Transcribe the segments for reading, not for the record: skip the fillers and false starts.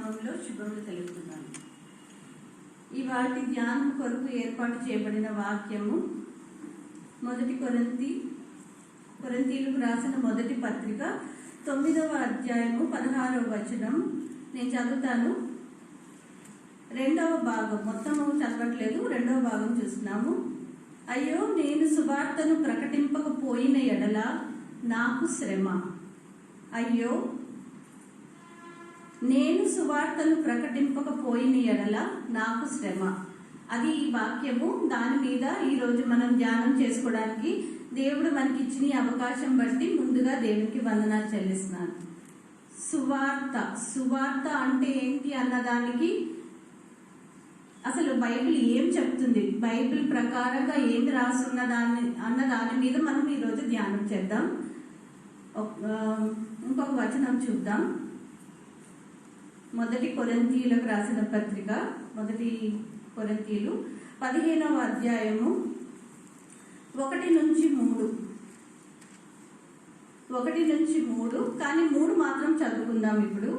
నామములో శుభములు తెలుపుతున్నాను. ఇవాటి ధ్యానం కొరకు ఏర్పాటు చేయబడిన వాక్యము మొదటి కొరింథీయులకు రాసిన మొదటి పత్రిక 9వ అధ్యాయము 16వ వచనం. నేను చదువుతాను. రెండవ భాగం, మొత్తము చదవట్లేదు, రెండవ భాగం చూస్తున్నాము. అయ్యో, నేను సువార్తను ప్రకటింపకపోయిన ఎడల నాకు శ్రమ. అయ్యో, నేను సువార్తను ప్రకటింపకపోయిన ఎడల నాకు శ్రమ. అది ఈ వాక్యము. దాని మీద ఈరోజు మనం ధ్యానం చేసుకోవడానికి దేవుడు మనకి ఇచ్చిన అవకాశం బట్టి ముందుగా దేవునికి వందనాలు చెల్లిస్తున్నాను. సువార్త అంటే ఏంటి అన్నదానికి అసలు బైబిల్ ఏం చెప్తుంది, బైబిల్ ప్రకారంగా ఏమి రాస్తున్న దాని మీద మనం ఈరోజు ధ్యానం చేద్దాం. ఇంకొక వచనం చూద్దాం. మొదటి కొరింథీయులకు రాసిన పత్రిక, మొదటి కొరింథీయులు 15వ అధ్యాయము 1 నుంచి 3 కానీ 3 మాత్రం చదువుకుందాం. ఇప్పుడు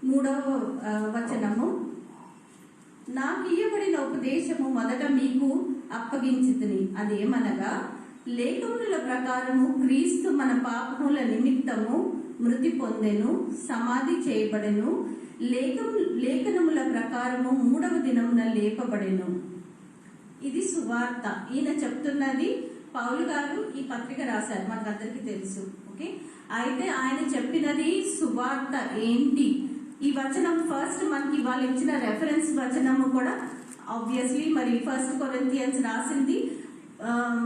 3వ వచనము. నాకు ఇయ్యబడిన ఉపదేశము మొదట మీకు అప్పగించితిని, అదేమనగా లేఖముల ప్రకారము క్రీస్తు మన పాపముల నిమిత్తము మృతి పొందెను, సమాధి చేయబడెను, లేఖనముల ప్రకారము 3వ దినమున లేపబడెను. ఇది సువార్త. ఈయన చెప్తున్నది పౌలు గారు ఈ పత్రిక రాశారు, మనకందరికీ తెలుసు. ఓకే, అయితే ఆయన చెప్పినది సువార్త ఏంటి? ఈ వచనం ఫస్ట్ మనకి ఇవాళ ఇచ్చిన రెఫరెన్స్ వచనము కూడా ఆబ్వియస్లీ మరి 1 కొరింథియన్స్ రాసింది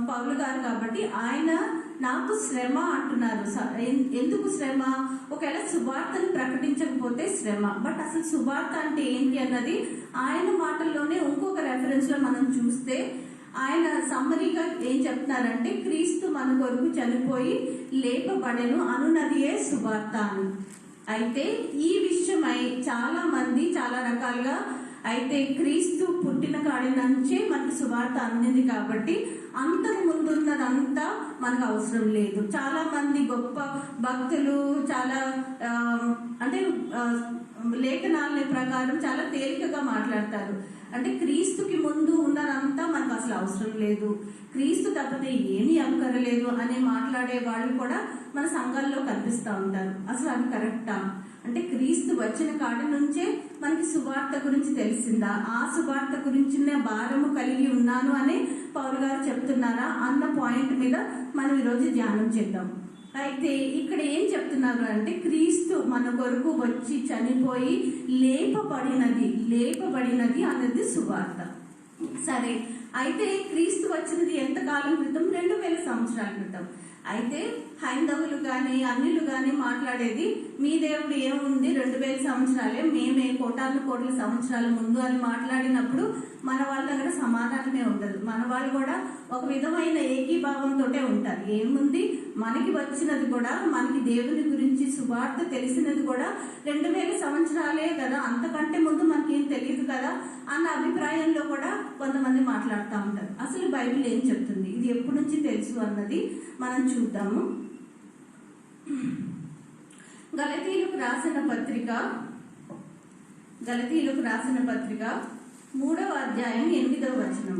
పౌలు గారు కాబట్టి ఆయన నాకు శ్రమ అంటున్నారు. ఎందుకు శ్రమ? ఒకవేళ సువార్తను ప్రకటించకపోతే శ్రమ. బట్ అసలు సువార్త అంటే ఏంటి అన్నది ఆయన మాటల్లోనే ఇంకొక రెఫరెన్స్ లో మనం చూస్తే ఆయన సమ్మరీగా ఏం చెప్తున్నారంటే క్రీస్తు మన కొరకు చనిపోయి లేపబడెను అనున్నదియే సువార్త అని. అయితే ఈ విషయమై చాలా మంది చాలా రకాలుగా, అయితే క్రీస్తు పుట్టిన కాడి నుంచే మనకి సువార్త అందింది కాబట్టి అంతకు ముందున్నదంతా మనకు అవసరం లేదు. చాలా మంది గొప్ప భక్తులు చాలా అంటే లేఖనాల ప్రకారం చాలా తేలికగా మాట్లాడతారు. అంటే క్రీస్తుకి ముందు ఉన్నదంతా మనకు అసలు అవసరం లేదు, క్రీస్తు తప్పితే ఏమీ అక్కరలేదు అనే మాట్లాడే వాళ్ళు కూడా మన సంఘాల్లో కనిపిస్తూ ఉంటారు. అసలు అది కరెక్టా? అంటే క్రీస్తు వచ్చిన కాడి నుంచే మనకి సువార్త గురించి తెలిసిందా? ఆ సువార్త గురించి భారము కలిగి ఉన్నాను అని పౌలు గారు చెప్తున్నారా అన్న పాయింట్ మీద మనం ఈరోజు ధ్యానం చేద్దాం. అయితే ఇక్కడ ఏం చెప్తున్నారు అంటే క్రీస్తు మన కొరకు వచ్చి చనిపోయి లేపబడినది అన్నది సువార్త. సరే, అయితే క్రీస్తు వచ్చినది ఎంతకాలం క్రితం? 2000 సంవత్సరాల క్రితం. అయితే హైందవులు కానీ అన్యులు కానీ మాట్లాడేది మీ దేవుడు ఏముంది 2000 సంవత్సరాలే, మేమే కోట్ల సంవత్సరాల ముందు అని మాట్లాడినప్పుడు మన వాళ్ళ దగ్గర సమాధానమే ఉండదు. మన వాళ్ళు కూడా ఒక విధమైన ఏకీభావంతో ఉంటారు. ఏముంది, మనకి వచ్చినది కూడా, మనకి దేవుని గురించి సువార్త తెలిసినది కూడా 2000 సంవత్సరాలే కదా, అంతకంటే ముందు మనకేం తెలియదు కదా అన్న అభిప్రాయంలో కూడా కొంతమంది మాట్లాడుతూ ఉంటారు. అసలు బైబిల్ ఏం చెప్తుంది, ఇది ఎప్పటి నుంచి తెలుసు అన్నది మనం చూద్దాము. గలతీయులకు రాసిన పత్రిక 3వ అధ్యాయం 8వ వచనం.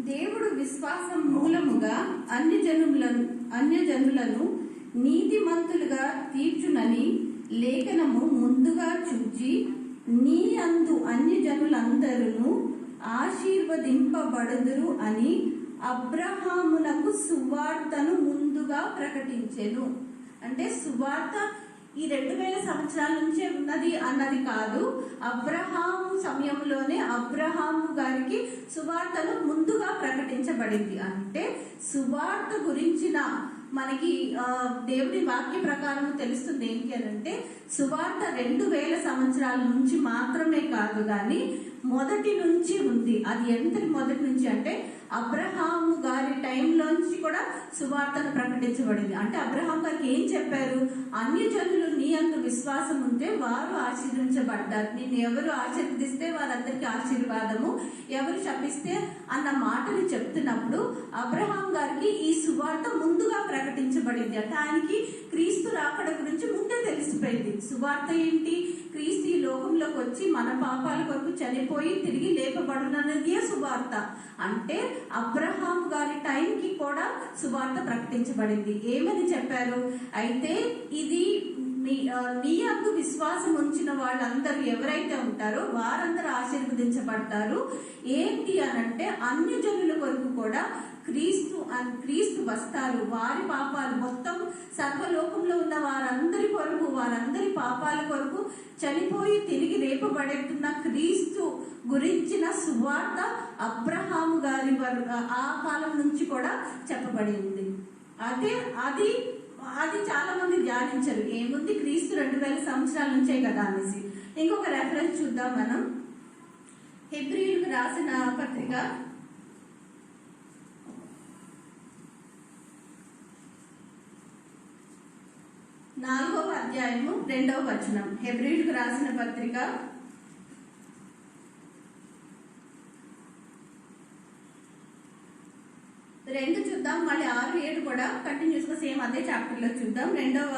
దేవుడు విశ్వాసం మూలముగా అన్యజనులను నీతిమంతులుగా తీర్చునని లేఖనము ముందుగా చూచి నీ అందు అన్యజనులందరూ ఆశీర్వదింపబడుదురు అని అబ్రహామునకు సువార్తను ముందుగా ప్రకటించెను. అంటే సువార్త ఈ 2000 సంవత్సరాల నుంచే ఉన్నది అన్నది కాదు. అబ్రహాము సమయంలోనే అబ్రహాము గారికి సువార్తను ముందుగా ప్రకటించబడింది. అంటే సువార్త గురించిన మనకి దేవుని వాక్య ప్రకారం తెలుస్తుంది ఏంటి అని అంటే సువార్త 2000 సంవత్సరాల నుంచి మాత్రమే కాదు కానీ మొదటి నుంచి ఉంది. అది ఎంత మొదటి నుంచి అంటే అబ్రహాము గారి టైంలోంచి కూడా సువార్తను ప్రకటించబడింది. అంటే అబ్రహాం గారికి ఏం చెప్పారు? అన్యజనులు నీ అందు విశ్వాసం ఉంటే వారు ఆశీర్వించబడ్డారు, నిన్ను ఎవరు ఆశీర్వదిస్తే వారందరికీ ఆశీర్వాదము, ఎవరు శపిస్తే అన్న మాటలు చెప్తున్నప్పుడు అబ్రహాం గారికి ఈ సువార్త ముందుగా ప్రకటించబడింది. అంటే ఆయనకి క్రీస్తు రాకడ గురించి ముందే తెలిసిపోయింది. సువార్త ఏంటి? క్రీస్తు ఈ లోకంలోకి వచ్చి మన పాపాల కొరకు చనిపోయి తిరిగి లేపబడునన్నదే సువార్త. అంటే అబ్రహాం గారి టైంకి కూడా సువార్త ప్రకటించబడింది. ఏమని చెప్పారు? అయితే ఇది నీ అందు విశ్వాసం ఉంచిన వాళ్ళందరూ ఎవరైతే ఉంటారో వారందరూ ఆశీర్వదించబడతారు. ఏంటి అనంటే అన్యజనుల కొరకు కూడా క్రీస్తు వస్తారు. వారి పాపాలు మొత్తం సర్వలోకంలో ఉన్న వారందరి కొరకు, వారందరి పాపాల కొరకు చనిపోయి తిరిగి రేపబడుతున్న క్రీస్తు గురించిన సువార్త అబ్రహాము గారి ఆ కాలం నుంచి కూడా చెప్పబడి ఉంది. అదే అది చాలా మంది ధ్యానించరు. ఏముంది, క్రీస్తు 2000 సంవత్సరాల నుంచే కదా అనేసి. ఇంకొక రెఫరెన్స్ చూద్దాం మనం. హెబ్రీయులకు రాసిన పత్రిక 4వ అధ్యాయము 2వ వచనం. హెబ్రీయులకు రాసిన పత్రిక 2 చూద్దాం, మళ్ళీ 6, 7 కూడా కంటిన్యూస్ గా సేమ్ అదే చాప్టర్ లో చూద్దాం. 2వ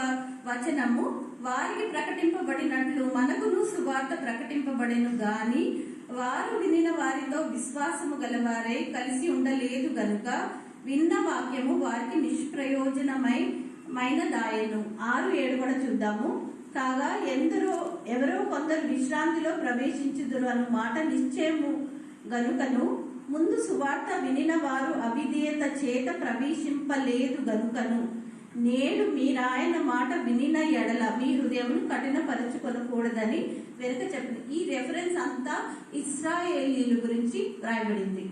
వచనము, వారికి ప్రకటింపబడినట్లు మనకును సువార్త ప్రకటింపబడెను గాని వారు వినిన వారితో విశ్వాసము గలవారై కలిసి ఉండలేదు గనుక విన్న వాక్యము వారికి నిష్ప్రయోజనమైన దాయను. 6, 7 కూడా చూద్దాము. కాగా ఎవరో కొందరు విశ్రాంతిలో ప్రవేశించుదురు అను మాట నిశ్చయము గనుకను ముందు సువార్త వినిన వారు అవిధేయత చేత ప్రవేశింపలేదు గనుకను నేడు మీరాయన మాట వినిన ఎడల మీ హృదయమును కఠినపరచుకొనకూడదని వెనుక చెప్పింది. ఈ రెఫరెన్స్ అంతా ఇశ్రాయేలీల గురించి రాయబడింది.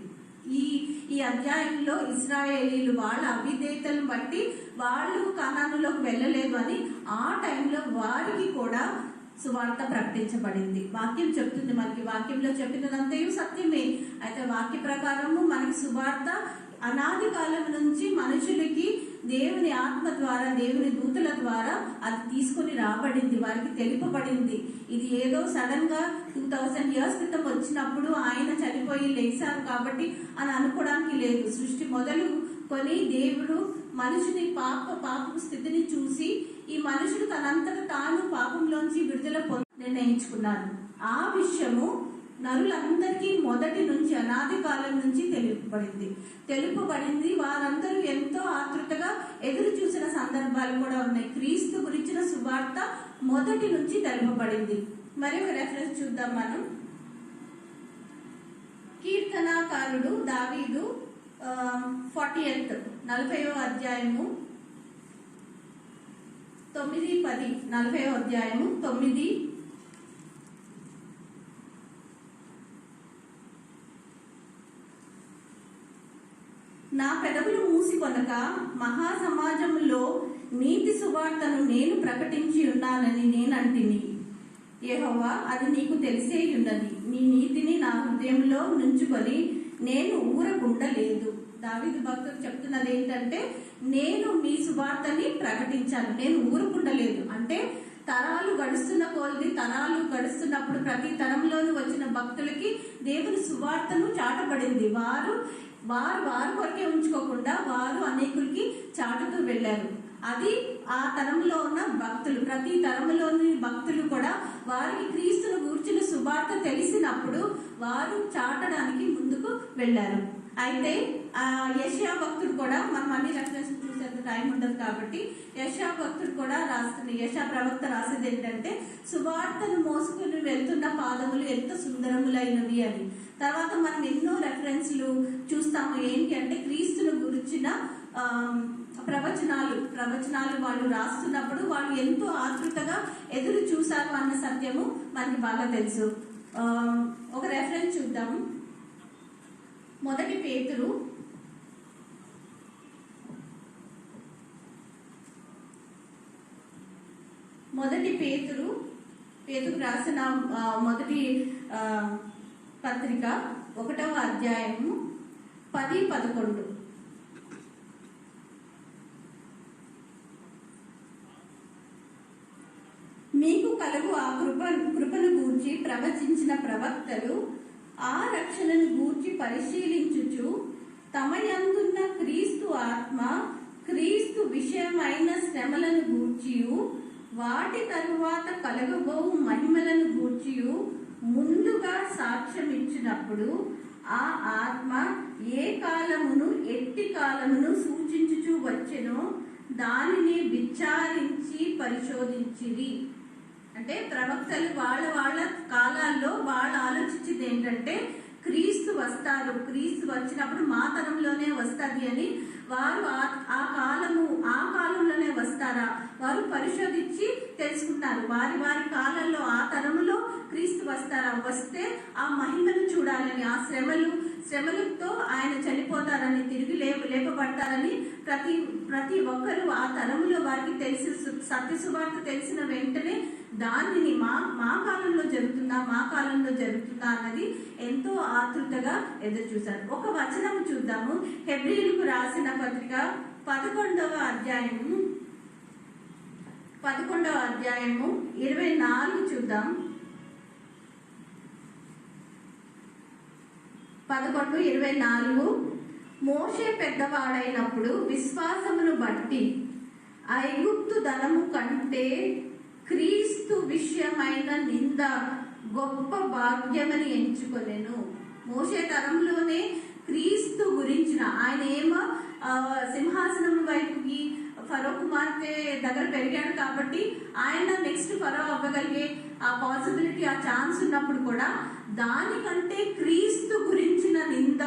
ఈ అధ్యాయంలో ఇశ్రాయేలీలు వాళ్ళ అవిధేయతలను బట్టి వాళ్ళు కనానులోకి వెళ్ళలేదు అని ఆ టైంలో వారికి కూడా సువార్త ప్రకటించబడింది. వాక్యం చెప్తుంది మనకి, వాక్యంలో చెప్పినదంతయు సత్యమే. అయితే వాక్య ప్రకారము మనకి సువార్త అనాది కాలం నుంచి మనుషులకి దేవుని ఆత్మ ద్వారా, దేవుని దూతల ద్వారా అది తీసుకొని రాబడింది, వారికి తెలుపబడింది. ఇది ఏదో సడన్ గా 2000 years క్రితం వచ్చినప్పుడు ఆయన చనిపోయి లేచారు కాబట్టి అని అనుకోవడానికి లేదు. సృష్టి మొదలు కొని దేవుడు మనుషుని పాపపు స్థితిని చూసి ఈ మనుషుడు తనంతట తాను పాపంలోంచి విడుదల నిర్ణయించుకున్నాడు. ఆ విషయము నరులందరికీ మొదటి నుంచి అనాది కాలం నుంచి తెలుపబడింది. వారందరూ ఎంతో ఆతృతగా ఎదురు చూసిన సందర్భాలు కూడా ఉన్నాయి. క్రీస్తు గురించిన సువార్త మొదటి నుంచి తెలుపబడింది. మరి ఒక రెఫరెన్స్ చూద్దాం మనం. కీర్తనాకారుడు దావీదు 40వ అధ్యాయము 9, 10. 40వ అధ్యాయము 9. నా పెదవులు మూసికొనక మహాసమాజంలో నీతి సువార్తను నేను ప్రకటించి ఉన్నానని నేనంటిని. యెహోవా, అది నీకు తెలిసే ఉన్నది. నీ నీతిని నా హృదయంలో నుంచుకొని నేను ఊరకుండలేదు. దావీదు భక్తుడు చెప్తున్నది ఏంటంటే, నేను మీ సువార్తని ప్రకటించాను, నేను ఊరకుండలేదు. అంటే తరాలు గడుస్తున్న కొలది, తరాలు గడుస్తున్నప్పుడు ప్రతి తరంలోనూ వచ్చిన భక్తులకి దేవుని సువార్తను చాటబడింది. వారు కొరకే ఉంచుకోకుండా వారు అనేకులకి చాటుతూ వెళ్ళారు. అది ఆ తరంలో ఉన్న భక్తులు, ప్రతి తరంలోని భక్తులు కూడా వారికి క్రీస్తును గూర్చిన సువార్త తెలిసినప్పుడు వారు చాటడానికి ముందుకు వెళ్ళారు. అయితే యెషయా భక్తుడు కూడా, మనం అన్ని రెఫరెన్స్ చూసేంత టైం ఉండదు కాబట్టి యెషయా భక్తుడు కూడా రాస్తుంది. యెషయా ప్రవక్త రాసేది ఏంటంటే, సువార్తను మోసుకుని వెళ్తున్న పాదములు ఎంత సుందరములైనవి అని. తర్వాత మనం ఎన్నో రెఫరెన్స్లు చూస్తాము. ఏంటి అంటే, క్రీస్తును గురించిన ప్రవచనాలు వాళ్ళు రాస్తున్నప్పుడు వాళ్ళు ఎంతో ఆతృతగా ఎదురు చూశారు అన్న సత్యము మనకి బాగా తెలుసు. ఒక రెఫరెన్స్ చూద్దాం. 1 పేతురు 1 పేతురు రాసిన మొదటి పత్రిక 1వ అధ్యాయము 10-11. మీకు కలుగు ఆ కృపను గూర్చి ప్రవచించిన ప్రవక్తలు ఆ రక్షణను గూర్చి పరిశీలించుచు తమ యందున్న క్రీస్తు ఆత్మ క్రీస్తు విషయమైన శ్రమలను గూర్చియు వాటి తరువాత కలగబోవు మహిమలను గూర్చియు ముందుగా సాక్ష్యం ఇచ్చినప్పుడు ఆ ఆత్మ ఏ కాలమును ఎట్టి కాలమును సూచించుచు వచ్చెనో దానిని విచారించి పరిశోధించిరి. అంటే ప్రవక్తలు వాళ్ళ కాలాల్లో వాళ్ళు ఆలోచించింది ఏంటంటే క్రీస్తు వస్తారు, క్రీస్తు వచ్చినప్పుడు మా తరంలోనే వస్తుంది అని వారు ఆ కాలంలోనే వస్తారా వారు పరిశోధించి తెలుసుకున్నారు. వారి కాలంలో ఆ తరములో క్రీస్తు వస్తారా, వస్తే ఆ మహిమను చూడాలని, ఆ శ్రమలతో ఆయన చనిపోతారని, తిరిగి లేపబడతారని ప్రతి ఒక్కరూ ఆ తరములో వారికి తెలిసి సత్య సువార్త తెలిసిన వెంటనే దానిని మా కాలంలో జరుగుతుందా అన్నది ఎంతో ఆతృతగా ఎదురు చూశారు. ఒక వచనం చూద్దాము. హెబ్రీయులకు రాసిన పత్రిక 11వ అధ్యాయము 24 చూద్దాం. 11:24 మోషే పెద్దవాడైనప్పుడు విశ్వాసమును బట్టి ఐగుప్తు ధనము కంటే క్రీస్తు విషయమైన నింద గొప్ప భాగ్యమని ఎంచుకొనెను. మోషే తరంలోనే క్రీస్తు గురించిన ఆయన ఏమో సింహాసనం వైపుకి ఫరో కుమార్తె దగ్గర పెరిగాడు కాబట్టి ఆయన నెక్స్ట్ ఫరో అవ్వగలిగే ఆ పాసిబిలిటీ, ఆ ఛాన్స్ ఉన్నప్పుడు కూడా దానికంటే క్రీస్తు గురించిన నింద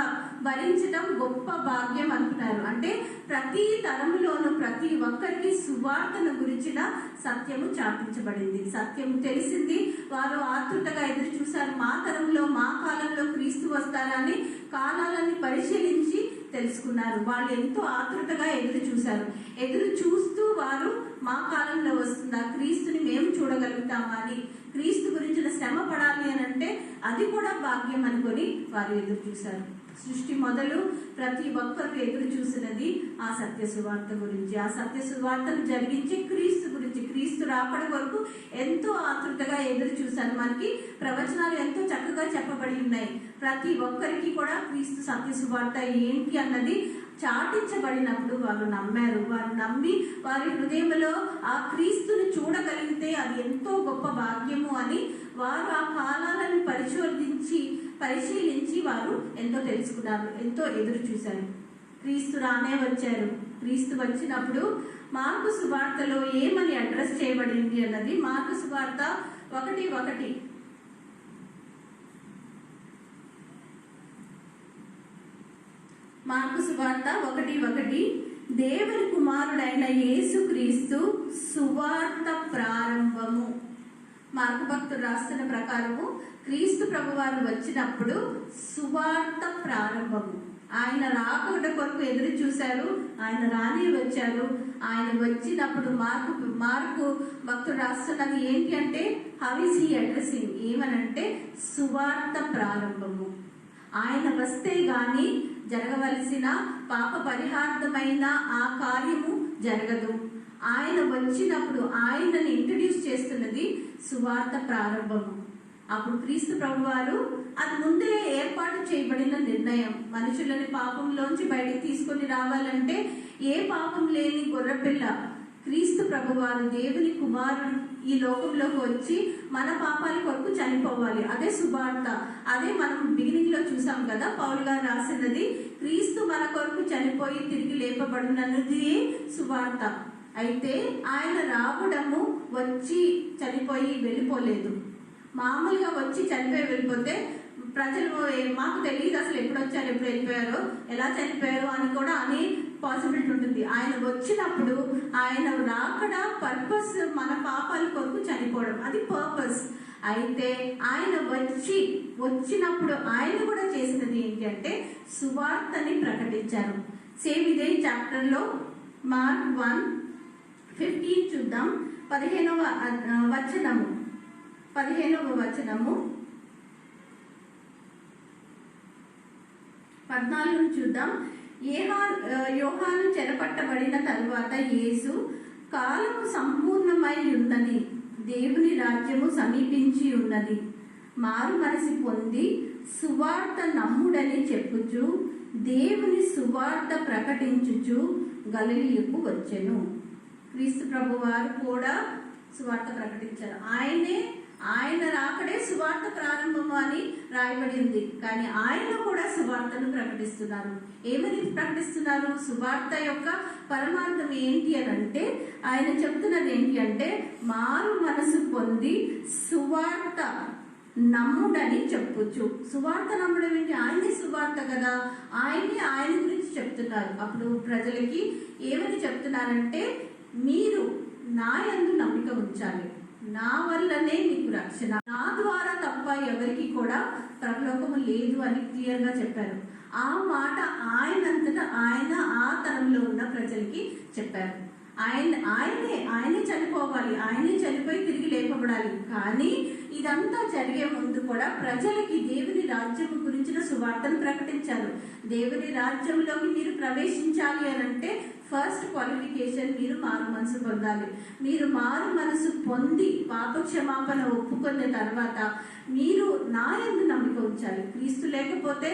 భరించడం గొప్ప భాగ్యం అంటున్నారు. అంటే ప్రతి తరములోనూ ప్రతి ఒక్కరికి సువార్తను గురించిన సత్యము చాటించబడింది, సత్యము తెలిసింది. వారు ఆతృతగా ఎదురు చూశారు. మా తరంలో మా కాలంలో క్రీస్తు వస్తారా అని కాలాలని పరిశీలించి తెలుసుకున్నారు. వాళ్ళు ఎంతో ఆతృతగా ఎదురు చూశారు. ఎదురు చూస్తూ వారు మా కాలంలో వస్తుందా, క్రీస్తుని మేము చూడగలుగుతామా అని, క్రీస్తు గురించిన శ్రమ పడాలి అని అంటే అది కూడా భాగ్యం అనుకొని వారు ఎదురు చూశారు. సృష్టి మొదలు ప్రతి ఒక్కరు ఎదురు చూసినది ఆ సత్య సువార్త గురించి, ఆ సత్య సువార్తను జరిగించి క్రీస్తు గురించి, క్రీస్తు రాకడ వరకు ఎంతో ఆతృతగా ఎదురు చూశారు. మనకి ప్రవచనాలు ఎంతో చక్కగా చెప్పబడి ఉన్నాయి. ప్రతి ఒక్కరికి కూడా క్రీస్తు సత్య సువార్త ఏంటి అన్నది చాటించబడినప్పుడు వారు నమ్మారు. వారు నమ్మి వారి హృదయంలో ఆ క్రీస్తుని చూడగలిగితే అది ఎంతో గొప్ప భాగ్యము అని వారు ఆ కాలాలను పరిశీలించి వారు ఎంతో తెలుసుకున్నారు, ఎంతో ఎదురు చూశారు. క్రీస్తు రానే వచ్చారు. క్రీస్తు వచ్చినప్పుడు మార్కు సువార్తలో ఏమని అడ్రస్ చేయబడింది అన్నది మార్కు సువార్త 1:1. మార్కు సువార్త 1:1 దేవుని కుమారుడైన యేసు క్రీస్తు సువార్త ప్రారంభము. మార్కు భక్తుడు రాస్తున్న ప్రకారము క్రీస్తు ప్రభువారు వచ్చినప్పుడు సువార్త ప్రారంభము. ఆయన రాకడ కొరకు ఎదురు చూశారు. ఆయన రాని వచ్చారు. ఆయన వచ్చినప్పుడు మార్కు భక్తుడు రాస్తున్నది ఏంటి అంటే హౌ ఇస్ హీ అడ్రసింగ్, ఏమనంటే సువార్త ప్రారంభము. ఆయన వస్తే గాని జరగవలసిన పాప పరిహార్థమైన ఆ కార్యము జరగదు. ఆయన వచ్చినప్పుడు ఆయనని ఇంట్రడ్యూస్ చేస్తున్నది సువార్త ప్రారంభము. అప్పుడు క్రీస్తు ప్రభువారు అది ముందే ఏర్పాటు చేయబడిన నిర్ణయం. మనుషులని పాపంలోంచి బయటికి తీసుకొని రావాలంటే ఏ పాపం లేని గొర్రెపిల్ల క్రీస్తు ప్రభువారు దేవుని కుమారుడు ఈ లోకంలోకి వచ్చి మన పాపాల కొరకు చనిపోవాలి. అదే సువార్త. అదే మనం బిగినింగ్ లో చూసాం కదా, పౌలు గారు రాసినది క్రీస్తు మన కొరకు చనిపోయి తిరిగి లేపబడినది సువార్త. అయితే ఆయన రావడము వచ్చి చనిపోయి వెళ్ళిపోలేదు. మామూలుగా వచ్చి చనిపోయి వెళ్ళిపోతే ప్రజలు మాకు తెలియదు అసలు ఎప్పుడు వచ్చారు, ఎప్పుడు వెళ్ళిపోయారో, ఎలా చనిపోయారు అని కూడా అనే పాసిబిలిటీ ఉంటుంది. ఆయన వచ్చినప్పుడు ఆయన రాకడ పర్పస్ మన పాపాల కొరకు చనిపోవడం, అది పర్పస్. అయితే ఆయన వచ్చినప్పుడు ఆయన కూడా చేసినది ఏంటి అంటే సువార్తని ప్రకటించారు. సేమ్ ఇదే చాప్టర్లో మార్క్ 1:15 చూద్దాం. 15వ వచనము 14 చూద్దాం. యోహాను చెరపట్టబడిన తరువాత యేసు, కాలము సంపూర్ణమై ఉన్నది, దేవుని రాజ్యము సమీపించి ఉన్నది, మారు మనసి పొంది సువార్త నమ్ముడని చెప్పుచు దేవుని సువార్త ప్రకటించుచు గలిలయకు వచ్చెను. క్రీస్తు ప్రభు వారు కూడా సువార్త ప్రకటించారు. ఆయన రాకడే సువార్త ప్రారంభము అని రాయబడి ఉంది. కానీ ఆయన కూడా సువార్తను ప్రకటిస్తున్నారు. ఏమని ప్రకటిస్తున్నారు? సువార్త యొక్క పరమార్థం ఏంటి అని అంటే, ఆయన చెప్తున్నది ఏంటి అంటే, మారు మనసు పొంది సువార్త నమ్ముడని చెప్పొచ్చు. సువార్త నమ్మడం ఏంటి? ఆయనే సువార్త కదా, ఆయన గురించి చెప్తున్నారు. అప్పుడు ప్రజలకి ఏమని చెప్తున్నారంటే, మీరు నా యందు నమ్మిక ఉంచాలి, నా వల్లనే మీకు రక్షణ, నా ద్వారా తప్ప ఎవరికి కూడా పరలోకము లేదు అని క్లియర్ గా చెప్పారు. ఆ మాట ఆయనంతటా ఆయన ఆ తరంలో ఉన్న ప్రజలకి చెప్పారు. ఆయనే చనిపోవాలి, ఆయనే చనిపోయి తిరిగి లేపబడాలి. కానీ ఇదంతా జరిగే ముందు కూడా ప్రజలకి దేవుని రాజ్యం గురించిన సువార్తను ప్రకటించారు. దేవుని రాజ్యంలోకి మీరు ప్రవేశించాలి అని అంటే ఫస్ట్ క్వాలిఫికేషన్, మీరు మారు మనసు పొందాలి. మీరు మారు మనసు పొంది పాప క్షమాపణ ఒప్పుకున్న తర్వాత మీరు నా యందు నమ్మిక ఉంచాలి. క్రీస్తు లేకపోతే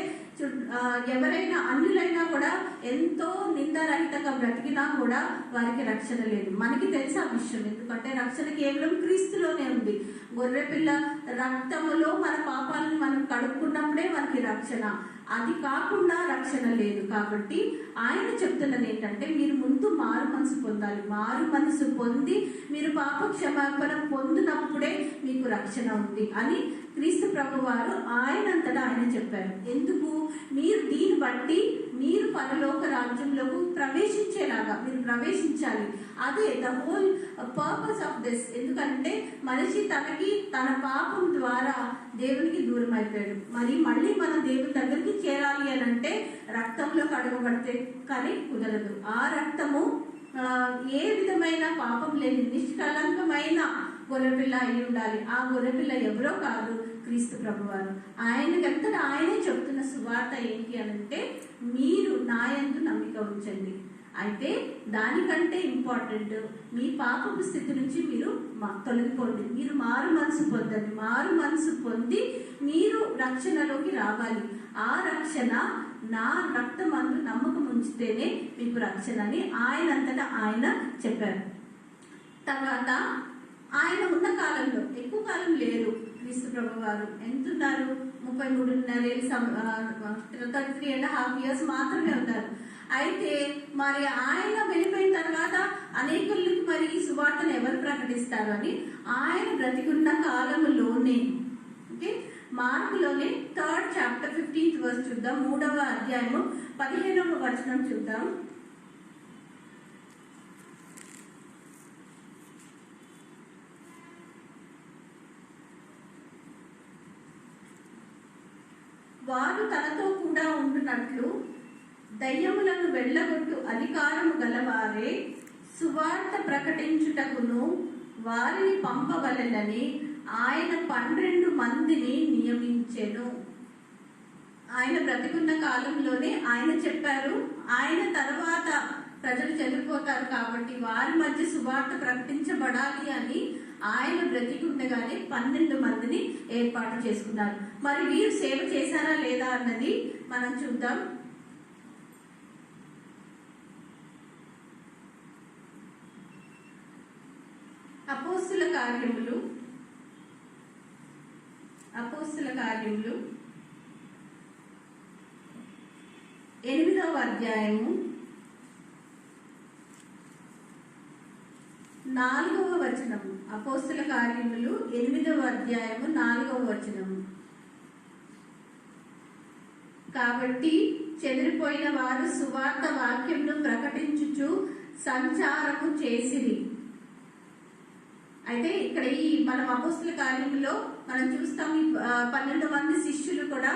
ఎవరైనా అన్యులైనా కూడా ఎంతో నిందారహితంగా బ్రతికినా కూడా వారికి రక్షణ లేదు. మనకి తెలుసు ఆ విషయం. ఎందుకంటే రక్షణ కేవలం క్రీస్తులోనే ఉంది. గొర్రెపిల్ల రక్తములో మన పాపాలను మనం కడుక్కున్నప్పుడే మనకి రక్షణ. అది కాకుండా రక్షణ లేదు. కాబట్టి ఆయన చెప్తున్నది ఏంటంటే, మీరు ముందు మారు మనసు పొందాలి. మారు మనసు పొంది మీరు పాప క్షమాపణ పొందినప్పుడే మీకు రక్షణ ఉంది అని క్రీస్తు ప్రభు వారు ఆయనంతటా ఆయన చెప్పారు. ఎందుకు? మీరు దీన్ని బట్టి మీరు పరలోక రాజ్యంలోకి ప్రవేశించేలాగా మీరు ప్రవేశించాలి. అదే the whole purpose of this. ఎందుకంటే మనిషి తన పాపం ద్వారా దేవునికి దూరం అయిపోయాడు. మళ్ళీ మనం దేవుని దగ్గరికి చేరాలి అని అంటే రక్తంలో కడగబడితే కానీ కుదరదు. ఆ రక్తము ఏ విధమైన పాపం లేని నిష్కలంకమైన గొర్రెపిల్ల అయి ఉండాలి. ఆ గొర్రెపిల్ల ఎవరో కాదు, క్రీస్తు ప్రభువారు. ఆయనకంతటా ఆయనే చెప్తున్న సువార్త ఏంటి అనంటే, మీరు నా యందు నమ్మిక ఉంచండి. అయితే దానికంటే ఇంపార్టెంట్, మీ పాపపు స్థితి నుంచి మీరు తొలగిపోండి, మీరు మారు మనసు పొందండి. మారు మనసు పొంది మీరు రక్షణలోకి రావాలి. ఆ రక్షణ నా రక్తమందు నమ్మకం ఉంచితేనే మీకు రక్షణ అని ఆయనంతటా ఆయన చెప్పారు. తర్వాత ఆయన ఉన్న కాలంలో, ఎక్కువ కాలం లేరు క్రీస్తు ప్రభు వారు. ఎంతున్నారు? 33.5 years మాత్రమే ఉన్నారు. అయితే మరి ఆయన వెళ్ళిపోయిన తర్వాత అనేకులకు మరి ఈ సువార్తను ఎవరు ప్రకటిస్తారు అని ఆయన బ్రతికున్న కాలంలోనే, okay, మార్కులోనే 3rd chapter 15th verse చూద్దాం. 3వ అధ్యాయము 15వ వచనం చూద్దాం. వారు తనతో కూడా ఉండునట్లు దయ్యములను వెళ్ళగొట్టు అధికారము గలవారే సువార్త ప్రకటించుటకును వారిని పంపవలెనని ఆయన 12 మందిని నియమించెను. ఆయన బ్రతికున్న కాలంలోనే ఆయన చెప్పారు. ఆయన తర్వాత ప్రజలు చనిపోతారు కాబట్టి వారి మధ్య సువార్త ప్రకటించబడాలి అని ఆయన బ్రతికుండగానే 12 మందిని ఏర్పాటు చేసుకున్నారు. మరి వీరు సేవ చేశారా లేదా అన్నది మనం చూద్దాం. అపోస్తుల కార్యములు 8వ అధ్యాయము 4వ వచనము. అపోస్తుల కార్యములు 8వ అధ్యాయము 4వ వచనము. కాబట్టి చెదిరిపోయిన వారు సువార్త వాక్యంను ప్రకటించుచు సంచారము చేసిరి. అయితే ఇక్కడ ఈ మనం అపోస్తుల కార్యములో మనం చూస్తాం, 12 మంది శిష్యులు కూడా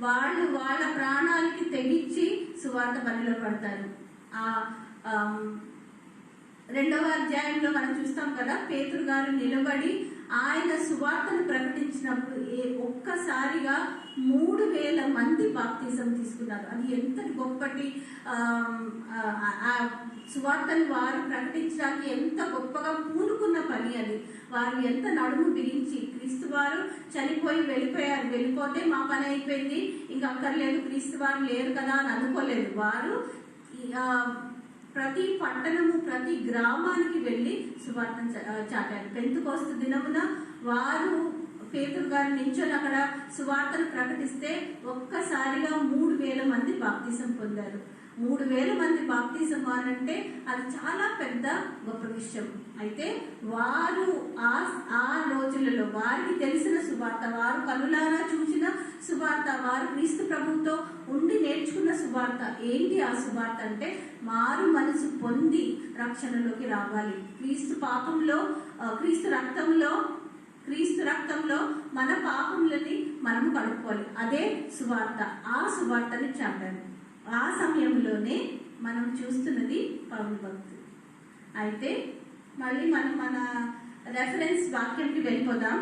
వాళ్ళు వాళ్ళ ప్రాణాలకి తెగించి సువార్త పనిలో పడతారు. 2వ అధ్యాయంలో మనం చూస్తాం కదా, పేతురు గారు నిలబడి ఆయన సువార్తను ప్రకటించినప్పుడు ఒక్కసారిగా 3,000 మంది బాప్తిజం తీసుకున్నారు. అది ఎంత గొప్పటి ఆ సువార్తను వారు ప్రకటించడానికి ఎంత గొప్పగా పూనుకున్న పని అది. వారు ఎంత నడుము బిగించి, క్రీస్తు వారు చనిపోయి వెళ్ళిపోయారు, వెళ్ళిపోతే మా పని అయిపోయింది, ఇంకా అక్కర్లేదు, క్రీస్తు వారు లేరు కదా అని అనుకోలేదు. వారు ప్రతి పట్టణము, ప్రతి గ్రామానికి వెళ్ళి సువార్తను చాటారు. పెంతెకోస్తు దినమున వారు పేతురు గారు నించొని అక్కడ సువార్తను ప్రకటిస్తే ఒక్కసారిగా 3,000 మంది బాప్తిజం పొందారు. 3,000 మంది బాప్తిజం అంటే అది చాలా పెద్ద గొప్ప విషయం. అయితే వారు ఆ రోజులలో వారికి తెలిసిన సువార్త, వారు కనులారా చూసిన సువార్త, వారు క్రీస్తు ప్రభువుతో ఉండి నేర్చుకున్న సువార్త ఏంటి? ఆ సువార్త అంటే మారు మనసు పొంది రక్షణలోకి రావాలి. క్రీస్తు రక్తంలో మన పాపములని మనము కడుక్కోవాలి. అదే సువార్త. ఆ సువార్తని చాటారు. ఆ సమయంలోనే మనం చూస్తున్నది పౌలు భక్తి. అయితే మళ్ళీ మనం మన రెఫరెన్స్ వాక్యంకి వెళ్ళిపోదాం.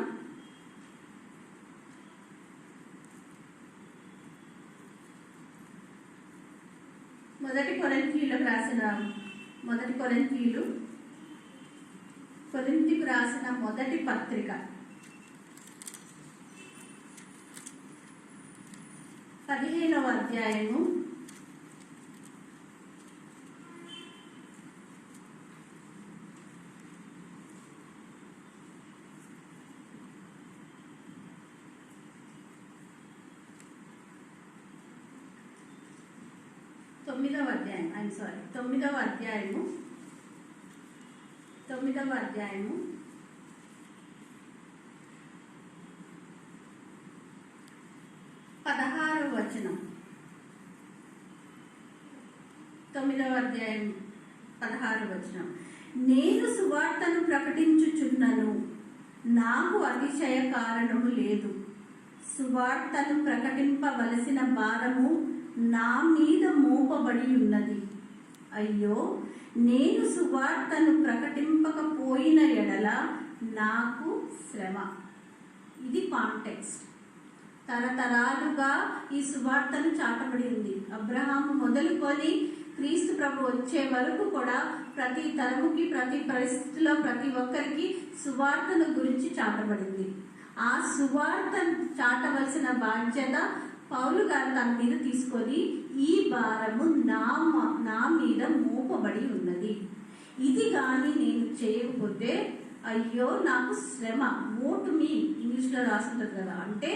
మొదటి కొరింథీయులకు రాసిన మొదటి పత్రిక 15వ అధ్యాయము 9వ అధ్యాయము 16వ వచనం. 9వ అధ్యాయం 16వ వచనం. నేను సువార్తను ప్రకటించుచున్నను, నాకు అతిశయ కారణము లేదు. సువార్తను ప్రకటింపవలసిన భారము నా మీద మోపబడి ఉన్నది. అయ్యో, నేను సువార్తను ప్రకటింపకపోయిన ఎడల నాకు శ్రమ. ఇది కాంటెక్స్ట్. తరతరాలుగా ఈ సువార్తను చాటబడి ఉంది. అబ్రహాము మొదలుకొని క్రీస్తు ప్రభు వచ్చే వరకు కూడా ప్రతి తరముకి, ప్రతి పరిస్థితిలో ప్రతి ఒక్కరికి సువార్తను గురించి చాటబడింది. ఆ సువార్తను చాటవలసిన బాధ్యత పౌలు గారు తన మీద తీసుకొని ఈ భారము నా మీద మోపబడి ఉన్నది. ఇది కానీ నేను చేయకపోతే అయ్యో నాకు శ్రమ. మోటు మీ ఇంగ్లీష్లో రాసుంటుంది కదా, అంటే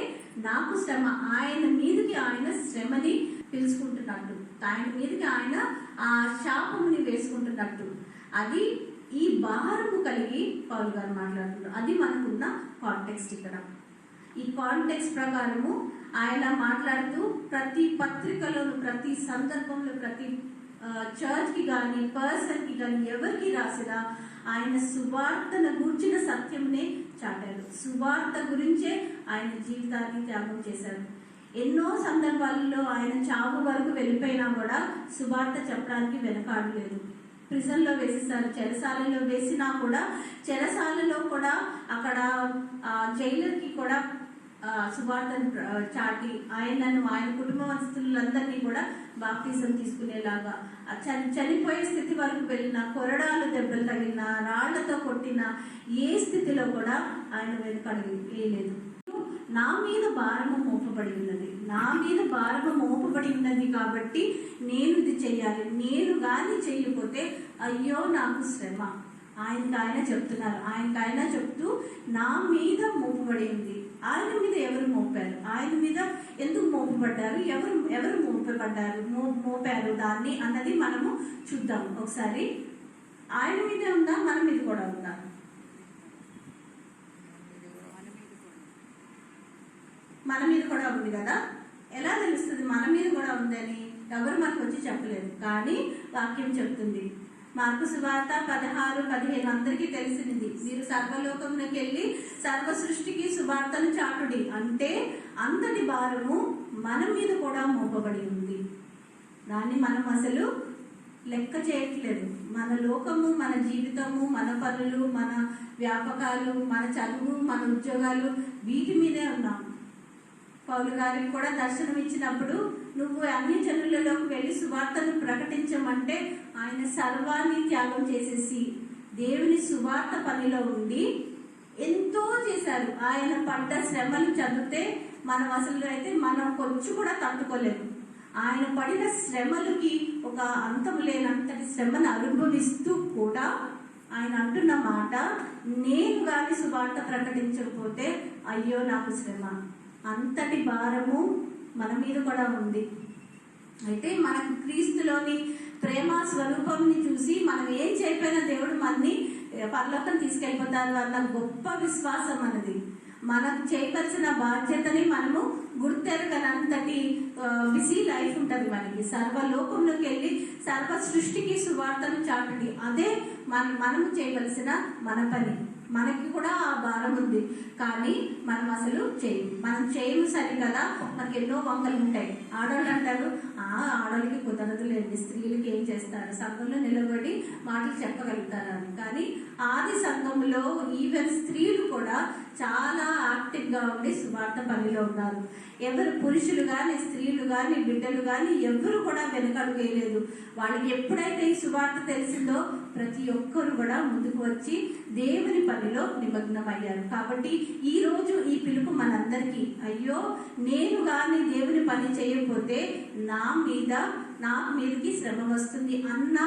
నాకు శ్రమ. ఆయన మీదకి ఆయన శ్రమని పిలుచుకుంటున్నట్టు, ఆయన మీదకి ఆయన ఆ శాపముని వేసుకుంటున్నట్టు, అది ఈ భారము కలిగి పౌలు గారు మాట్లాడుతున్నారు. అది మనకున్న కాంటెక్స్ట్. ఇక్కడ ఈ కాంటెక్స్ట్ ప్రకారము ఆయన మాట్లాడుతూ ప్రతి పత్రికలోను, ప్రతి సందర్భంలో, ప్రతి చర్చ్కి కానీ, పర్సన్కి కానీ, ఎవరికి రాసినా ఆయన సువార్తను గూర్చిన సత్యంనే చాటారు. సువార్త గురించే ఆయన జీవితాన్ని త్యాగం చేశారు. ఎన్నో సందర్భాలలో ఆయన చావు వరకు వెళ్ళిపోయినా కూడా సువార్త చెప్పడానికి వెనకాడలేదు. ప్రిజన్లో వేసేసారు, చెరసాలలో వేసినా కూడా, చెరసాలలో కూడా అక్కడ జైలర్కి కూడా సువార్తను చాటి ఆయనను, ఆయన కుటుంబస్తులందరినీ కూడా బాప్తిజం తీసుకునేలాగా, చనిపోయే స్థితి వరకు వెళ్ళిన, కొరడాలు దెబ్బలు తగిలిన, రాళ్లతో కొట్టిన ఏ స్థితిలో కూడా ఆయన వెనుకడుగు వేయలేదు. నా మీద భారము మోపబడి ఉన్నది కాబట్టి నేను ఇది చెయ్యాలి. నేను కానీ చెయ్యకపోతే అయ్యో నాకు శ్రమ. ఆయన చెప్తూ నా మీద మోపబడి ఉంది. ఆయన మీద ఎవరు మోపారు? ఆయన మీద ఎందుకు మోపబడ్డారు? ఎవరు మోపారు దాన్ని అన్నది మనము చూద్దాం ఒకసారి. ఆయన మీద ఉందా, మన మీద కూడా ఉందా? మన మీద కూడా ఉంది కదా. ఎలా తెలుస్తుంది మన మీద కూడా ఉందని? ఎవరు మనకు వచ్చి చెప్పలేదు, కానీ వాక్యం చెప్తుంది. మార్కు సువార్త 16-15 అందరికీ తెలిసింది. మీరు సర్వలోకమునకు వెళ్ళి సర్వ సృష్టికి సువార్తను చాటుడి అంటే అంతటి భారము మన మీద కూడా మోపబడి ఉంది. దాన్ని మనం అసలు లెక్క చేయట్లేదు. మన లోకము, మన జీవితము, మన పనులు, మన వ్యాపకాలు, మన చదువు, మన ఉద్యోగాలు, వీటి మీదే ఉన్నాం. పౌలు గారికి కూడా దర్శనం ఇచ్చినప్పుడు నువ్వు అన్ని జనులలోకి వెళ్ళి సువార్తను ప్రకటించమంటే ఆయన సర్వాన్ని త్యాగం చేసేసి దేవుని సువార్త పనిలో ఉండి ఎంతో చేశారు. ఆయన పడ్డ శ్రమలు చదివితే మనం అసలు అయితే మనం కొంచెం కూడా తట్టుకోలేము. ఆయన పడిన శ్రమలకి ఒక అంతం లేనంతటి శ్రమను అనుభవిస్తూ కూడా ఆయన అంటున్న మాట, నేను కానీ సువార్త ప్రకటించకపోతే అయ్యో నాకు శ్రమ. అంతటి భారము మన మీద కూడా ఉంది. అయితే మనకు క్రీస్తులోని ప్రేమ స్వరూపంని చూసి మనం ఏం చేయకపోయినా దేవుడు మనని పరలోకం తీసుకెళ్ళిపోతారు అన్న గొప్ప విశ్వాసం అన్నది. మనం చేయవలసిన బాధ్యతని మనము గుర్తెరగనంతటి బిజీ లైఫ్ ఉంటుంది మనకి. సర్వలోకంలోకి వెళ్ళి సర్వ సృష్టికి సువార్తను చాటండి, అదే మనము చేయవలసిన మన పని. మనకి కూడా ఆ భారం ఉంది, కానీ మనం అసలు మనం చేయము సరికదా. మనకి ఎన్నో వంకలు ఉంటాయి. ఆడవాళ్ళు అంటారు, ఆడవాళ్ళకి కుదరదులేండి, స్త్రీలకి ఏం చేస్తారు, సంఘంలో నిలబడి మాటలు చెప్పగలుగుతారు అని. కానీ ఆది సంఘంలో ఈవెన్ స్త్రీలు కూడా చాలా యాక్టివ్గా ఉండి సువార్త పనిలో ఉన్నారు. ఎవరు పురుషులు కానీ స్త్రీలు కానీ బిడ్డలు కానీ ఎవరు కూడా వెనకడుగు వేయలేదు. వాళ్ళకి ఎప్పుడైతే ఈ సువార్త తెలిసిందో ప్రతి ఒక్కరు కూడా ముందుకు వచ్చి దేవుని పనిలో నిమగ్నమయ్యారు. కాబట్టి ఈ రోజు ఈ పిలుపు మనందరికీ, అయ్యో నేను కానీ దేవుని పని చేయకపోతే నాకు మీదకి శ్రమ వస్తుంది అన్న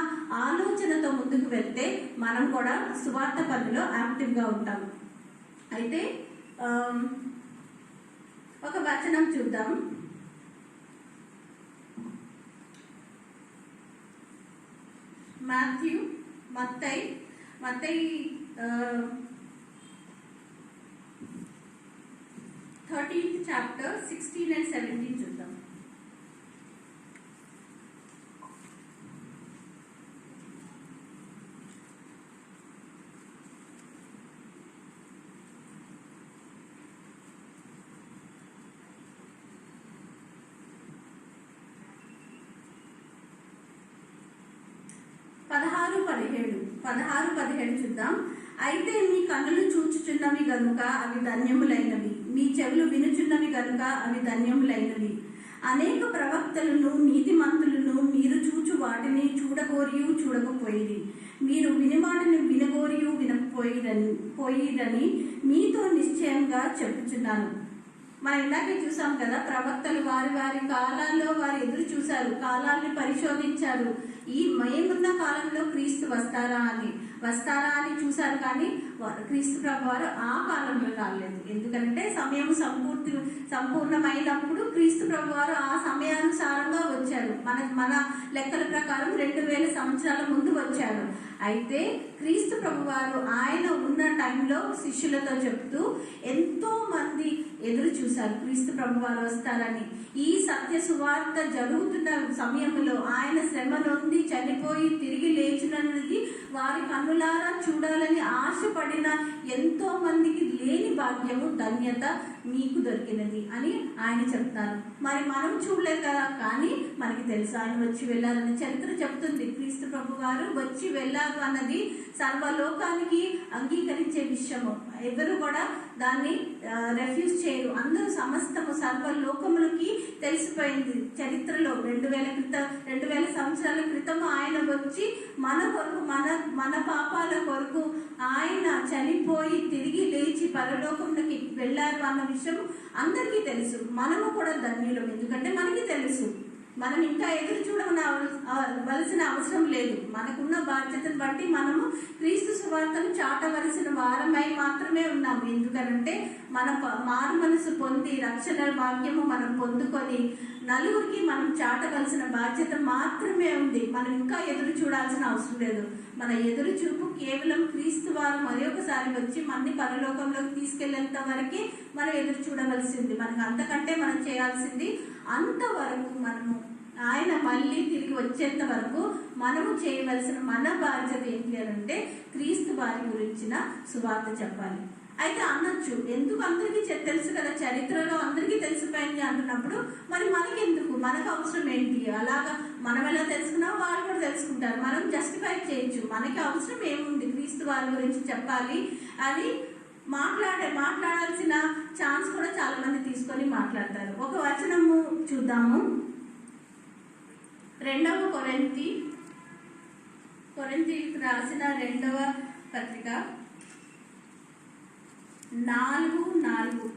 ఆలోచనతో ముందుకు వెళ్తే మనం కూడా సువార్త పనిలో యాక్టివ్గా ఉంటాం. అయితే ఒక వచనం చూద్దాం. మత్తయి 13th chapter 16 and 17 చూద్దాం. పదహారు 17 చూద్దాం. అయితే మీ కన్నులు చూచుచున్నవి గనుక అవి ధన్యములైనవి, మీ చెవులు వినుచున్నవి గనుక అవి ధన్యములైనవి. అనేక ప్రవక్తలను నీతిమంతులను మీరు చూచు వాటిని చూడగోరియు చూడకపోయిరి, మీరు వినివాటిని వినగోరియు వినకపోయిరని మీతో నిశ్చయంగా చెప్పుచున్నాను. మనం ఇందాకే చూసాం కదా, ప్రవక్తలు వారి కాలాల్లో వారు ఎదురు చూశారు, కాలాన్ని పరిశోధించారు. మేమున్న కాలంలో క్రీస్తు వస్తారా అని చూశారు, కానీ క్రీస్తు ప్రభు వారు ఆ కాలంలో రాలేదు. ఎందుకంటే సమయం సంపూర్ణమైనప్పుడు క్రీస్తు ప్రభు వారు ఆ సమయానుసారంగా వచ్చారు. మన లెక్కల ప్రకారం 2000 సంవత్సరాల ముందు వచ్చారు. అయితే క్రీస్తు ప్రభు వారు ఆయన ఉన్న టైంలో శిష్యులతో చెప్తూ ఎంతో మంది ఎదురు చూశారు క్రీస్తు ప్రభు వారు వస్తారని. ఈ సత్య సువార్త జరుగుతున్న సమయంలో ఆయన శ్రమ నొంది చనిపోయి తిరిగి లేచినది వారి కన్నులారా చూడాలని ఆశపడిన ఎంతో మందికి లేని భాగ్యము ధన్యత మీకు దొరికినది అని ఆయన చెప్తారు. మరి మనం చూడలేదు కదా, కానీ మనకి తెలుసు ఆయన వచ్చి వెళ్ళారని చరిత్ర చెప్తుంది. క్రీస్తు ప్రభు వారు వచ్చి వెళ్ళారు అన్నది సర్వలోకానికి అంగీకరించే విషయము. ఎవరు కూడా దాన్ని రెఫ్యూజ్ చేయరు. అందరూ సమస్తము సర్వలోకములకి తెలిసిపోయింది. చరిత్రలో 2000 సంవత్సరాల క్రితం ఆయన వచ్చి మన కొరకు మన పాపాల కొరకు ఆయన చనిపోయి తిరిగి లేచి పరలోకంలోకి వెళ్ళారు అన్న విషయం అందరికీ తెలుసు. మనము కూడా ధన్యులం, ఎందుకంటే మనకి తెలుసు. మనం ఇంకా ఎదురు చూడవలసిన అవసరం లేదు. మనకున్న బాధ్యతను బట్టి మనము క్రీస్తు సువార్తను చాటవలసిన వారమై మాత్రమే ఉన్నాము. ఎందుకంటే మన మారు మనసు పొంది రక్షణ భాగ్యము మనం పొందుకొని నలుగురికి మనం చాటవలసిన బాధ్యత మాత్రమే ఉంది. మనం ఇంకా ఎదురు చూడాల్సిన అవసరం లేదు. మన ఎదురు చూపు కేవలం క్రీస్తు వారు మరొకసారి వచ్చి మనని పరలోకంలోకి తీసుకెళ్లేంత వరకే మనం ఎదురు చూడవలసింది. మనకు అంతకంటే మనం చేయాల్సింది అంతవరకు మనము ఆయన మళ్ళీ తిరిగి వచ్చేంత వరకు మనము చేయవలసిన మన బాధ్యత ఏంటి అని అంటే క్రీస్తు వారి గురించిన సువార్త చెప్పాలి. అయితే అనొచ్చు, ఎందుకు అందరికీ తెలుసు కదా, చరిత్రలో అందరికీ తెలిసిపోయింది అంటున్నప్పుడు మరి మనకెందుకు, మనకు అవసరం ఏంటి? అలాగా మనం ఎలా తెలుసుకున్నామో వాళ్ళు కూడా తెలుసుకుంటారు. మనం జస్టిఫై చేయొచ్చు. మనకి అవసరం ఏముంది, క్రీస్తు వారి గురించి చెప్పాలి అని మాట్లాడాల్సిన ఛాన్స్ కూడా చాలా మంది తీసుకోరు. తీసుకొని మాట్లాడతారు. ఒక వచనము చూద్దాము. 2 కొరింథీయులకు రాసిన 2వ పత్రిక 4:4.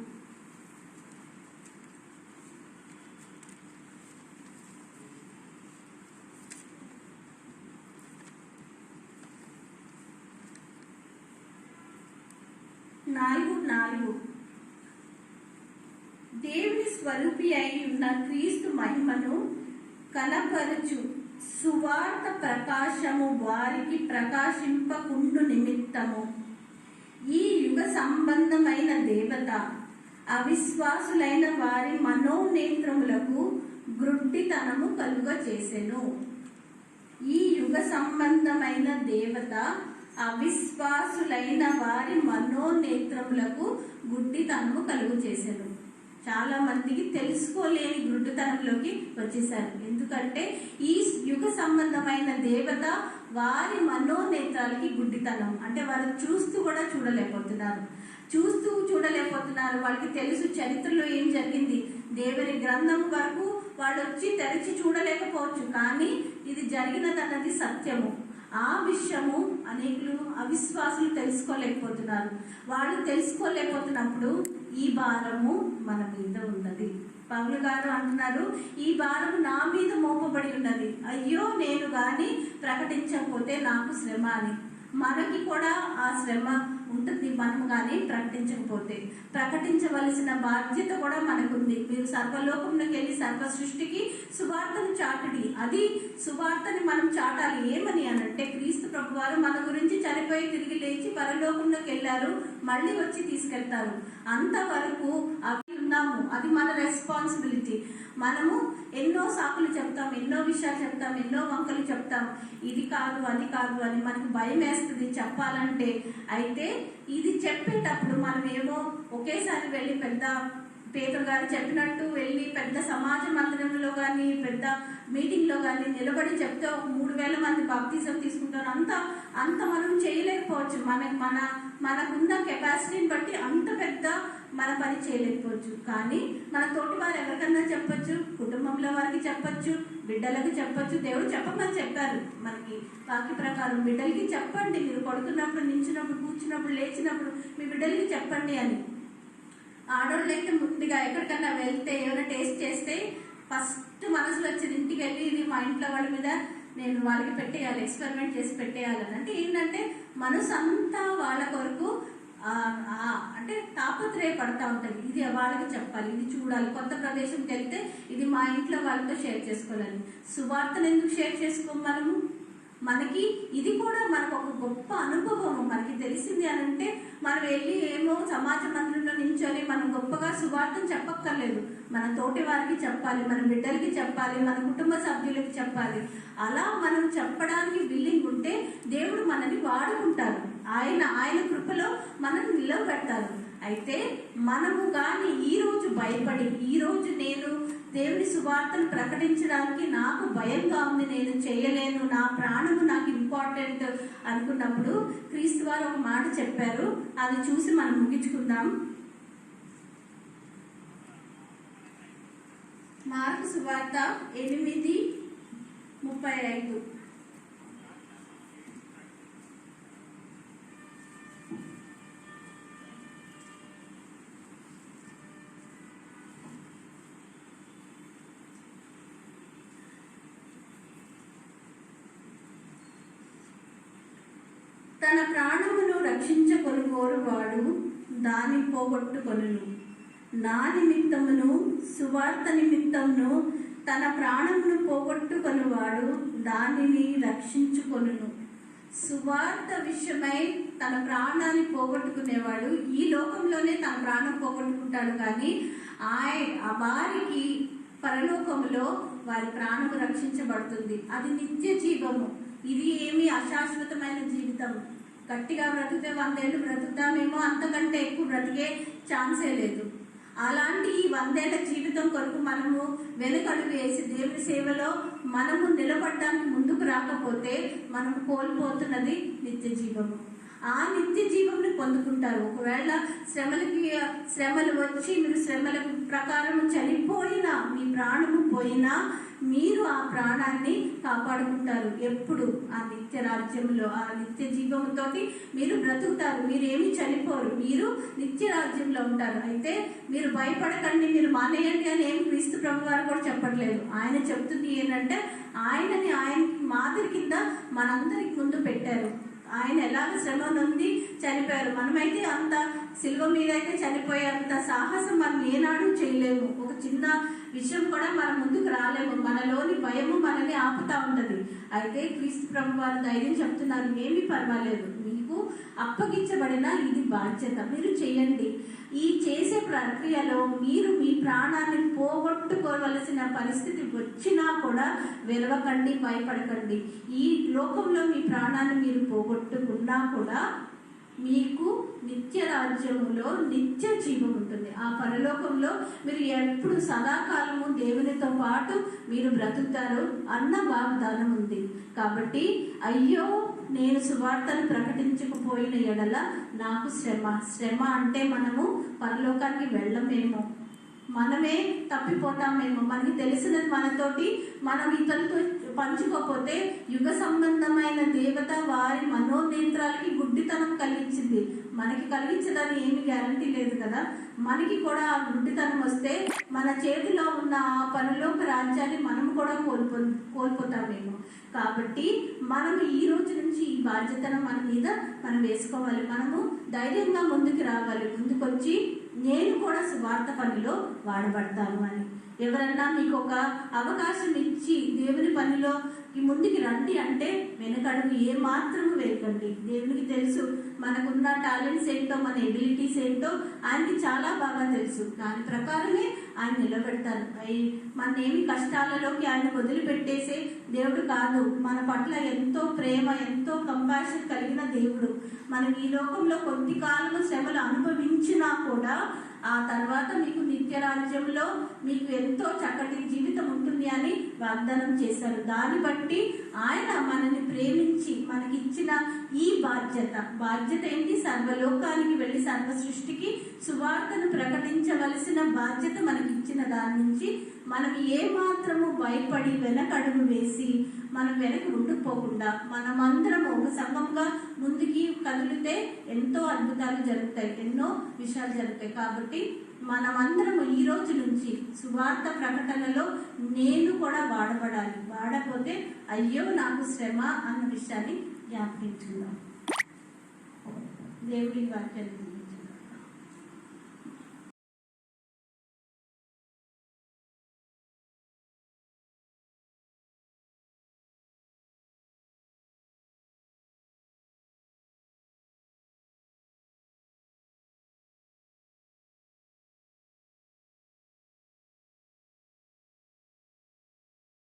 దేవుని స్వరూపి అయి ఉన్న క్రీస్తు మహిమను కనపరచు సువార్త ప్రకాశము వారికి ప్రకాశింపకుండు నిమిత్తము ఈ యుగ సంబంధమైన దేవత అవిశ్వాసులైన వారి మనోనేత్రములకు గ్రుడ్డితనము కలుగ చేసెను. ఈ యుగ సంబంధమైన దేవత అవిశ్వాసులైన వారి మనోనేత్రములకు గుడ్డితనము కలుగు చేశారు. చాలా మందికి తెలుసుకోలేని గుడ్డితనంలోకి వచ్చేసారు. ఎందుకంటే ఈ యుగ సంబంధమైన దేవత వారి మనోనేత్రాలకి గుడ్డితనం అంటే వారు చూస్తూ చూడలేకపోతున్నారు. వాళ్ళకి తెలుసు చరిత్రలో ఏం జరిగింది, దేవుని గ్రంథం వరకు వాళ్ళు వచ్చి తెరిచి చూడలేకపోవచ్చు, కానీ ఇది జరిగినదన్నది సత్యము. ఆ విషయము అనేకులు అవిశ్వాసులు తెలుసుకోలేకపోతున్నారు. వాళ్ళు తెలుసుకోలేకపోతున్నప్పుడు ఈ భారము మన మీద ఉన్నది. పౌలు గారు అంటున్నారు, ఈ భారము నా మీద మోపబడి ఉన్నది, అయ్యో నేను గాని ప్రకటించకపోతే నాకు శ్రమ అని. మనకి కూడా ఆ శ్రమ ఉంటుంది, మనము కానీ ప్రకటించవలసిన బాధ్యత కూడా మనకుంది. మీరు సర్వలోకంలోకి వెళ్ళి సర్వ సృష్టికి సువార్తను చాటుడి. అది సువార్తని మనం చాటాలి. ఏమని అనంటే క్రీస్తు ప్రభువారు మన గురించి చనిపోయి తిరిగి లేచి పరలోకంలోకి వెళ్ళారు, మళ్ళీ వచ్చి తీసుకెళ్తారు. అంతవరకు అవి ఉన్నాము, అది మన రెస్పాన్సిబిలిటీ. మనము ఎన్నో సాకులు చెప్తాం, ఎన్నో విషయాలు చెప్తాం, ఎన్నో వంకలు చెప్తాం, ఇది కాదు అది కాదు అని మనకు భయం వేస్తుంది చెప్పాలంటే. అయితే ఇది చెప్పేటప్పుడు మనం ఏమో ఒకేసారి వెళ్ళి పెద్ద పేతురు గారు చెప్పినట్టు వెళ్ళి పెద్ద సమాజ మందిరంలో కానీ పెద్ద మీటింగ్లో కానీ నిలబడి చెప్తే 3,000 మంది బాప్తిజం తీసుకుంటారు. అంత మనం చేయలేకపోవచ్చు. మనకున్న కెపాసిటీని బట్టి అంత పెద్ద మన పని చేయలేకపోవచ్చు. కానీ మన తోటి వారు ఎవరికన్నా చెప్పొచ్చు, కుటుంబంలో వారికి చెప్పొచ్చు, బిడ్డలకు చెప్పొచ్చు. దేవుడు చెప్పమని చెప్పారు మనకి వాక్య ప్రకారం. బిడ్డలకి చెప్పండి, మీరు పడుకున్నప్పుడు, నించినప్పుడు, కూర్చున్నప్పుడు, లేచినప్పుడు మీ బిడ్డలకి చెప్పండి అని. ఆడవాళ్ళు అయితే ముందుగా ఎక్కడికన్నా వెళ్తే ఏమైనా టేస్ట్ చేస్తే ఫస్ట్ మనసులో వచ్చింది ఇంటికి వెళ్ళి ఇది మా ఇంట్లో వాళ్ళ మీద నేను వాళ్ళకి పెట్టేయాలి, ఎక్స్పెరిమెంట్ చేసి పెట్టేయాలని. అంటే ఏంటంటే మనసు అంతా వాళ్ళ కొరకు అంటే తాపత్రయపడతా ఉంటుంది. ఇది వాళ్ళకి చెప్పాలి, ఇది చూడాలి, కొత్త ప్రదేశంకి వెళ్తే ఇది మా ఇంట్లో వాళ్ళతో షేర్ చేసుకోవాలని. సువార్తను ఎందుకు షేర్ చేసుకోము మనము? మనకి ఇది కూడా మనకు ఒక గొప్ప అనుభవము. మనకి తెలిసింది అని అంటే మనం వెళ్ళి ఏమో సమాజ మందిరంలో నించొని మనం గొప్పగా సువార్తను చెప్పక్కర్లేదు. మన తోటి వారికి చెప్పాలి, మన బిడ్డలకి చెప్పాలి, మన కుటుంబ సభ్యులకి చెప్పాలి. అలా మనం చెప్పడానికి విల్లింగ్ ఉంటే దేవుడు మనని వాడుకుంటారు. ఆయన కృపలో మనల్ని నిలవబెడతారు. అయితే మనము కానీ ఈరోజు భయపడి, ఈరోజు నేను దేవుని సువార్తను ప్రకటించడానికి నాకు భయంగా ఉంది, నేను చేయలేను, నా ప్రాణము నాకు ఇంపార్టెంట్ అనుకున్నప్పుడు క్రీస్తు వారు ఒక మాట చెప్పారు. అది చూసి మనం ముగించుకుందాం. మార్కు సువార్త 8:35. తన ప్రాణమును రక్షించుకొనువాడు దాని పోగొట్టుకొనును. నా నిమిత్తమును సువార్త నిమిత్తమును తన ప్రాణమును పోగొట్టుకొనువాడు దానిని రక్షించుకొనును. సువార్త విషయమై తన ప్రాణాన్ని పోగొట్టుకునేవాడు ఈ లోకంలోనే తన ప్రాణం పోగొట్టుకుంటాడు, కానీ వారికి పరలోకములో వారి ప్రాణము రక్షించబడుతుంది. అది నిత్య జీవము. ఇది ఏమి అశాశ్వతమైన జీవితం. గట్టిగా బ్రతికితే 100 ఏళ్ళు బ్రతుకుతామేమో, అంతకంటే ఎక్కువ బ్రతికే ఛాన్సే లేదు. అలాంటి ఈ 100 ఏళ్ల జీవితం కొరకు మనము వెనుకడుగు వేసి దేవుని సేవలో మనము నిలబడడానికి ముందుకు రాకపోతే మనము కోల్పోతున్నది నిత్య జీవము. ఆ నిత్య జీవంని పొందుకుంటారు. ఒకవేళ శ్రమలు వచ్చి మీరు శ్రమల ప్రకారం చనిపోయినా, మీ ప్రాణము పోయినా మీరు ఆ ప్రాణాన్ని కాపాడుకుంటారు. ఎప్పుడు ఆ నిత్య రాజ్యంలో, ఆ నిత్య జీవంతోటి మీరు బ్రతుకుతారు. మీరేమీ చనిపోరు, మీరు నిత్య రాజ్యంలో ఉంటారు. అయితే మీరు భయపడకండి, మీరు మానేయండి అని ఏం క్రీస్తు ప్రభు వారు కూడా చెప్పట్లేదు. ఆయన చెప్తుంది ఏంటంటే, ఆయన మాదిరి కింద మనందరికి ముందు పెట్టారు. ఆయన ఎలాగ శ్రమ నుండి చనిపోయారు. మనమైతే అంత శిల్వ మీద అయితే చనిపోయేంత సాహసం మనం ఏనాడు చేయలేము. ఒక చిన్న విషయం కూడా మన ముందుకు రాలేము. మనలోని భయము మనల్ని ఆపుతా ఉంటది. అయితే క్రీస్తు ప్రభు వారు ధైర్యం చెప్తున్నారు, ఏమీ పర్వాలేదు, మీకు అప్పగించబడిన ఇది బాధ్యత, మీరు చేయండి. ఈ చేసే ప్రక్రియలో మీరు మీ ప్రాణాన్ని పోగొట్టుకోవలసిన పరిస్థితి వచ్చినా కూడా వెలవకండి, భయపడకండి. ఈ లోకంలో మీ ప్రాణాన్ని మీరు పోగొట్టుకున్నా కూడా మీకు నిత్య రాజ్యములో నిత్య జీవం ఉంటుంది. ఆ పరలోకంలో మీరు ఎప్పుడు సదాకాలము దేవునితో పాటు మీరు బ్రతుకుతారు అన్న వాగ్దానం ఉంది. కాబట్టి అయ్యో నేను సువార్తను ప్రకటించకపోయిన ఎడల నాకు శ్రమ అంటే మనము పరలోకానికి వెళ్ళమేమో, మనమే తప్పిపోతామేమో, మనకి తెలిసినది మనతోటి మనం ఇతరులతో పంచుకోకపోతే యుగ సంబంధమైన దేవత వారి మనోనేత్రాలకి గుడ్డితనం కలిగించింది. మనకి కలిగించదని ఏమి గ్యారంటీ లేదు కదా. మనకి కూడా ఆ గుడ్డితనం వస్తే మన చేతిలో ఉన్న ఆ పరలోక రాజ్యాన్ని మనం కూడా కోల్పోతామేమో. కాబట్టి మనం ఈ రోజు నుంచి ఈ బాధ్యతను మన మీద మనం వేసుకోవాలి. మనము ధైర్యంగా ముందుకు రావాలి. ముందుకొచ్చి నేను కూడా సువార్త పనిలో వాడబడతాను అని. ఎవరన్నా మీకు ఒక అవకాశం ఇచ్చి దేవుని పనిలో ముందుకి రండి అంటే వెనకడుగు ఏ మాత్రము వేయకండి. దేవునికి తెలుసు మనకున్న టాలెంట్స్ ఏంటో, మన ఎబిలిటీస్ ఏంటో ఆయనకి చాలా బాగా తెలుసు. దాని ప్రకారమే ఆయన నిలబెడతారు. మనేమి కష్టాలలోకి ఆయన వదిలిపెట్టేసే దేవుడు కాదు. మన పట్ల ఎంతో ప్రేమ, ఎంతో కంపాషన్ కలిగిన దేవుడు. మనం ఈ లోకంలో కొద్ది కాలము శ్రమలు అనుభవించినా కూడా ఆ తర్వాత మీకు నిత్య రాజ్యంలో మీకు ఎంతో చక్కటి జీవితం ఉంటుంది అని వాగ్దానం చేశారు. దాన్ని బట్టి ఆయన మనల్ని ప్రేమించి మనకిచ్చిన ఈ బాధ్యత ఏంటి? సర్వలోకానికి వెళ్ళి సర్వ సృష్టికి సువార్తను ప్రకటించవలసిన బాధ్యత మనకిచ్చిన దాని నుంచి మనం ఏ మాత్రము భయపడి వెనకడుగు వేసి మనం వెనక్కి ఉండిపోకుండా మనమందరం ఒక సంఘంగా ముందుకి కదిలితే ఎంతో అద్భుతాలు జరుగుతాయి, ఎన్నో విషయాలు జరుగుతాయి. కాబట్టి మనమందరం ఈ రోజు నుంచి సువార్త ప్రకటనలో నేను కూడా వాడబడాలి. వాడపోతే అయ్యో నాకు శ్రమ అన్న విషయాన్ని జ్ఞాపకించుకుందాం. దేవుడి వాక్యాన్ని